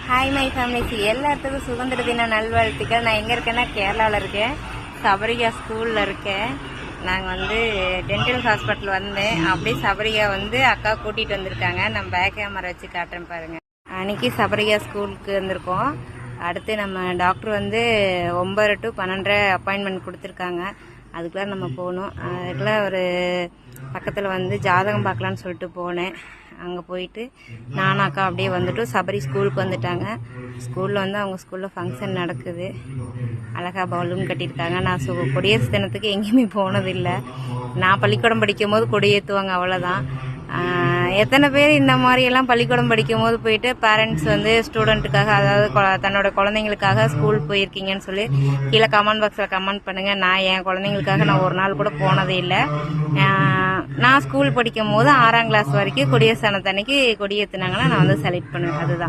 Hi my families, எல்லாத்துக்கும் சுதந்திர தின நல்வாழ்த்துக்கள். நான் எங்கே இருக்கேன்னா கேரளாவில் இருக்கேன், சபரிகா ஸ்கூலில் இருக்கேன். நாங்கள் வந்து டென்டல் ஹாஸ்பிட்டல் வந்தேன். அப்படியே சபரிகா வந்து அக்கா கூட்டிகிட்டு வந்திருக்காங்க. நான் பேக் கேமரா வச்சு காட்டுறேன் பாருங்கள். அன்றைக்கி சபரிகா ஸ்கூலுக்கு வந்திருக்கோம். அடுத்து நம்ம டாக்டர் வந்து 9 to 12 அப்பாயின்மெண்ட் கொடுத்துருக்காங்க. அதுக்குள்ளே நம்ம போகணும். அதுக்குள்ளே ஒரு பக்கத்தில் வந்து ஜாதகம் பார்க்கலான்னு சொல்லிட்டு போனேன். அங்கே போயிட்டு நானும் அக்கா அப்படியே வந்துட்டு சபரி ஸ்கூலுக்கு வந்துட்டாங்க. ஸ்கூலில் வந்து அவங்க ஸ்கூலில் ஃபங்க்ஷன் நடக்குது. அழகாக பலூன் கட்டியிருக்காங்க. நான் கொடியேற்று தினத்துக்கு எங்கேயுமே போனதில்லை. நான் பள்ளிக்கூடம் படிக்கும் போது கொடியேற்றுவாங்க, அவ்வளோதான். எத்தனை பேர் இந்த மாதிரியெல்லாம் பள்ளிக்கூடம் படிக்கும் போது போயிட்டு பேரண்ட்ஸ் வந்து ஸ்டூடெண்ட்டுக்காக, அதாவது தன்னோட குழந்தைங்களுக்காக ஸ்கூல் போயிருக்கீங்கன்னு சொல்லி கீழே கமெண்ட் பாக்ஸில் கமெண்ட் பண்ணுங்கள். நான் என் குழந்தைங்களுக்காக நான் ஒரு நாள் கூட போனதே இல்லை. நான் ஸ்கூல் படிக்கும் போது 6ஆம் கிளாஸ் வரைக்கும் கொடியேற்று தினத்தன்னைக்கு கொடியேற்றுனாங்கன்னா நான் வந்து செலக்ட் பண்ணுவேன். அதுதான்.